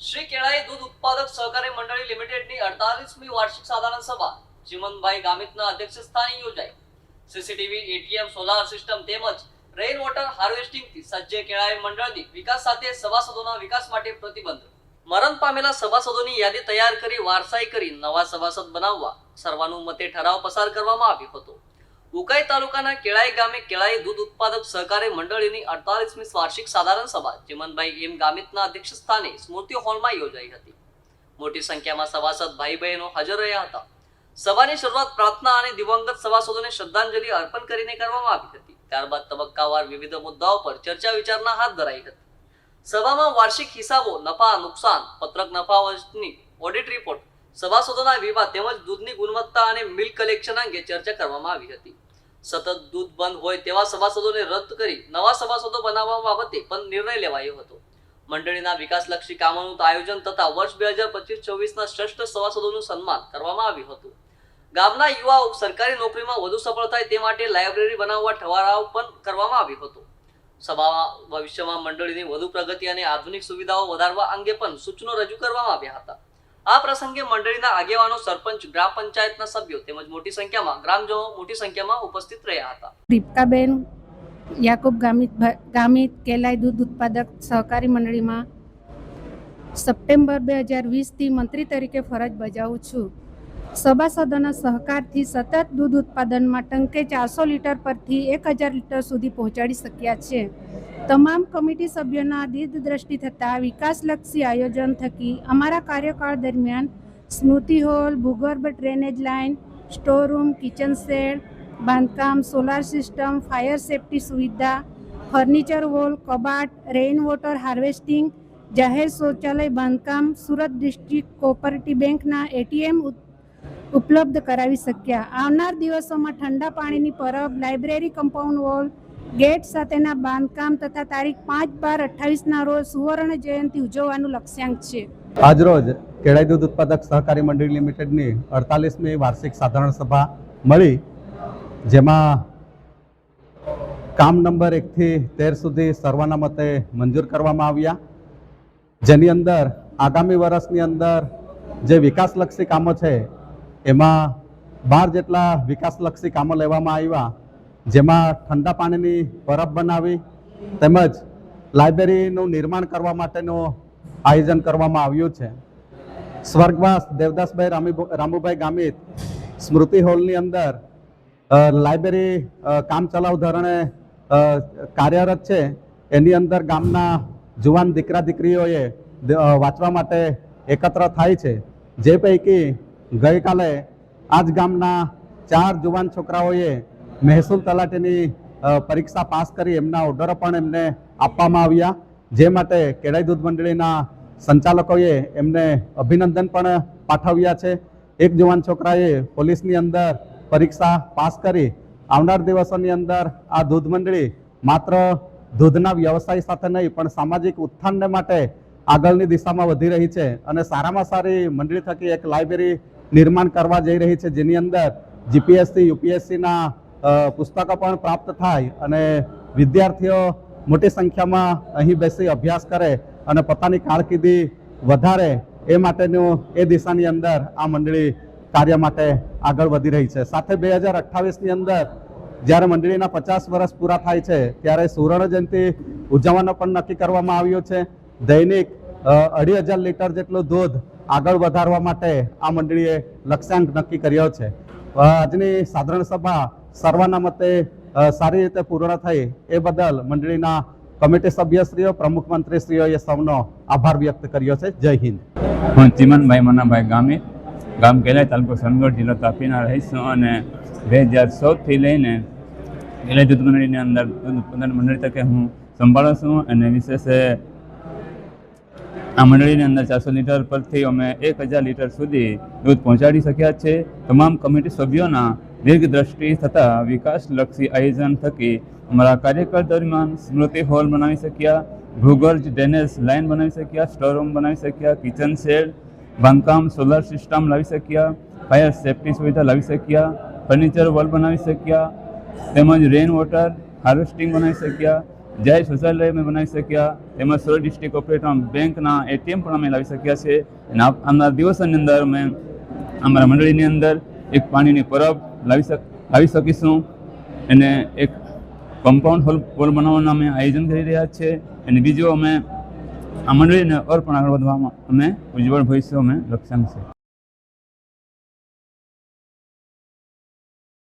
श्री केळाई दूध उत्पादक सहकारी मंडळी लिमिटेडની 48મી વાર્ષિક સાધારણ સભા ચિમનભાઈ ગામિતના અધ્યક્ષસ્થાને યોજાઈ। સીસીટીવી, એટીએમ, સોલાર સિસ્ટમ તેમજ રેઇન વોટર હાર્વેસ્ટિંગથી સજ્જ કેળાઈ મંડળની વિકાસ સાથે સભાસદોના વિકાસ માટે પ્રતિબદ્ધ મરણ પામેલા સભાસદોની યાદી તૈયાર કરી વારસાઈ કરી નવા સભાસદ બનાવવા સર્વાનુમતે ઠરાવ પસાર કરવામાં આવ્યો હતો। ઉકાઈ તાલુકાના કેળાઈ ગામે કેળાઈ દૂધ ઉત્પાદક સહકારી મંડળીની 48મી વાર્ષિક સાધારણ સભા ચિમનભાઈ એમ ગામિતના અધ્યક્ષસ્થાને સ્મૃતિ હોલમાં યોજાઈ હતી। મોટી સંખ્યામાં સભાસદ ભાઈ બહેનો હાજર રહ્યા હતા। સભાની શરૂઆત પ્રાર્થના અને દિવંગત સભાસદોને શ્રદ્ધાંજલિ અર્પણ કરીને કરવામાં આવી હતી। ત્યારબાદ તબક્કાવાર વિવિધ મુદ્દાઓ પર ચર્ચા વિચારણા હાથ ધરાઈ હતી। સભામાં વાર્ષિક હિસાબો, નફા નુકસાન, પત્રક નફા વર્ષની ઓડિટ રિપોર્ટ, સભાસદોના વીમા તેમજ દૂધની ગુણવત્તા અને મિલ્ક કલેક્શન અંગે ચર્ચા કરવામાં આવી હતી। સતત દૂધ બંધ હોય તેવા સભાસદોને રદ કરી નવા સભાસદો બનાવવા બાબતે પણ નિર્ણય લેવાયો હતો। મંડળીના વિકાસલક્ષી કામોનું આયોજન તથા વર્ષ 2025-26ના શ્રેષ્ઠ સભાસદોનું સન્માન કરવામાં આવ્યું હતું। ગામના યુવાઓ સરકારી નોકરીમાં વધુ સફળ થાય તે માટે લાઇબ્રેરી બનાવવા ઠરાવ પણ કરવામાં આવ્યો હતો। સભામાં ભવિષ્યમાં મંડળીની વધુ પ્રગતિ અને આધુનિક સુવિધાઓ વધારવા અંગે પણ સૂચનો રજૂ કરવામાં આવ્યા હતા। આ પ્રસંગે મંડળીના આગેવાનો, સરપંચ, ગ્રામ પંચાયતના સભ્યો તેમજ મોટી સંખ્યામાં ગ્રામજનો મોટી સંખ્યામાં ઉપસ્થિત રહ્યા હતા। દીપકાબેન યાકુબ ગામિત કેલાઈ દૂધ ઉત્પાદક સહકારી મંડળીમાં સપ્ટેમ્બર 2020થી મંત્રી તરીકે ફરજ બજાવું છું। સભાસદોના સહકારથી સતત દૂધ ઉત્પાદનમાં ટંકે 400 લીટર પરથી 1000 લીટર સુધી પહોંચાડી શક્યા છે। તમામ કમિટી સભ્યોના દીર્ઘદ્રષ્ટિ થતાં વિકાસલક્ષી આયોજન થકી અમારા કાર્યકાળ દરમિયાન સ્મૃતિ હોલ, ભૂગર્ભ drainage line, store room, kitchen shed બાંધકામ, સોલાર સિસ્ટમ, ફાયર સેફ્ટી સુવિધા, ફર્નિચર વોલ, કબાટ, રેઇન વોટર હાર્વેસ્ટિંગ, જાહેર શૌચાલય બાંધકામ, સુરત ડિસ્ટ્રિક્ટ કોઓપરેટિવ બેંકના એટીએમ ઉપલબ્ધ કરાવી શક્યા। આવનાર દિવસોમાં ઠંડા પાણીની પરબ, લાઇબ્રેરી કમ્પાઉન્ડ વોલ, ગેટ સાથેના બાંધકામ તથા તારીખ 5/12/28ના રોજ સુવર્ણ જયંતિ ઉજવવાનું લક્ષ્યાંક છે। આજરોજ કેળાઈ દૂધ ઉત્પાદક સહકારી મંડળી લિમિટેડની 48મી વાર્ષિક સાધારણ સભા મળી, જેમાં કામ નંબર 1 થી 13 સુધી સર્વાનુમતે મંજૂર કરવામાં આવ્યા, જેની અંદર આગામી વર્ષની અંદર જે વિકાસલક્ષી કામો છે એમાં 12 જેટલા વિકાસલક્ષી કામો લેવામાં આવ્યા, જેમાં ઠંડા પાણીની પરબ બનાવી તેમજ લાઇબ્રેરીનું નિર્માણ કરવા માટેનું આયોજન કરવામાં આવ્યું છે। સ્વર્ગવાસ દેવદાસભાઈ રામુભાઈ ગામિત સ્મૃતિ હોલની અંદર લાઇબ્રેરી કામચલાઉ ધોરણે કાર્યરત છે। એની અંદર ગામના જુવાન દીકરા દીકરીઓએ વાંચવા માટે એકત્ર થાય છે, જે પૈકી ગઈકાલે આ જ ગામના 4 જુવાન છોકરાઓએ મહેસૂલ તલાટીની પરીક્ષા પાસ કરી એમના ઓર્ડરો પણ એમને આપવામાં આવ્યા, જે માટે કેળાઈ દૂધ મંડળીના સંચાલકોએ એમને અભિનંદન પણ પાઠવ્યા છે। એક જુવાન છોકરાએ પોલીસની અંદર પરીક્ષા પાસ કરી આવનાર દિવસોની અંદર આ દૂધ મંડળી માત્ર દૂધના વ્યવસાય સાથે નહીં પણ સામાજિક ઉત્થાનને માટે આગળની દિશામાં વધી રહી છે અને સારામાં સારી મંડળી થકી એક લાઇબ્રેરી નિર્માણ કરવા જઈ રહી છે, જેની અંદર જીપીએસસી, યુપીએસસીના પુસ્તકો પણ પ્રાપ્ત થાય અને વિદ્યાર્થીઓ મોટી સંખ્યામાં અહીં બેસી અભ્યાસ કરે અને પોતાની કારકિર્દી વધારે એ માટેનું એ દિશાની અંદર આ મંડળી કાર્ય માટે આગળ વધી રહી છે। સાથે 2028ની અંદર જ્યારે મંડળીના 50 વર્ષ પૂરા થાય છે ત્યારે સુવર્ણ જયંતિ ઉજવવાનો પણ નક્કી કરવામાં આવ્યો છે। દૈનિક 2500 લીટર જેટલું દૂધ આગળ વધારવા માટે આ મંડળીએ લક્ષ્યાંક નક્કી કર્યો છે। આજની સાધારણ સભા સર્વાનુમતે સારી રીતે પૂર્ણ થઈ એ બદલ મંડળીના કમિટી સભ્યશ્રીઓ, પ્રમુખ મંત્રીશ્રીઓએ સૌનો આભાર વ્યક્ત કર્યો છે। જય હિન્દ। હું ચિમનભાઈ મનાભાઈ ગામિત, ગામ કેલાઈ, તાલુકો સોનગઢ, જિલ્લો તાપીના રહીશ છું અને 2014થી લઈને કેલાઈ દૂધ મંડળીની અંદર દૂધ ઉત્પાદન મંડળી તરીકે હું સંભાળું છું અને વિશેષ આ મંડળીની અંદર 400 લીટર પરથી અમે 1000 લીટર સુધી દૂધ પહોંચાડી શક્યા છે। તમામ કમિટી સભ્યોના દીર્ઘદ્રષ્ટિ થતાં વિકાસલક્ષી આયોજન થકી અમારા કાર્યકાળ દરમિયાન સ્મૃતિ હોલ બનાવી શક્યા, ભૂગર્ભ ડ્રેનેજ લાઇન બનાવી શક્યા, સ્ટોર રૂમ બનાવી શક્યા, કિચન શેડ બાંધકામ, સોલાર સિસ્ટમ લાવી શક્યા, ફાયર સેફ્ટી સુવિધા લાવી શક્યા, ફર્નિચર વોલ બનાવી શક્યા, તેમજ રેઇન વોટર હાર્વેસ્ટિંગ બનાવી શક્યા, જાહેર શૌચાલય અમે બનાવી શક્યા, તેમજ સુરત ડિસ્ટ્રિક્ટ કોઓપરેટિવ બેંકના ATM પણ અમે લાવી શક્યા છે. અને આવનારા દિવસોની અંદર અમે અમારા મંડળીની અંદર એક પાણીની પરબ લાવી શકીશું. અને એક કમ્પાઉન્ડ હોલ બનાવવાનું અમે આયોજન કરી રહ્યા છીએ. અને બીજું અમે આ મંડળીને ઓર પણ આગળ વધવામાં અમે ઉજ્જવળ ભવિષ્ય અમે લક્ષ્યાંક છે.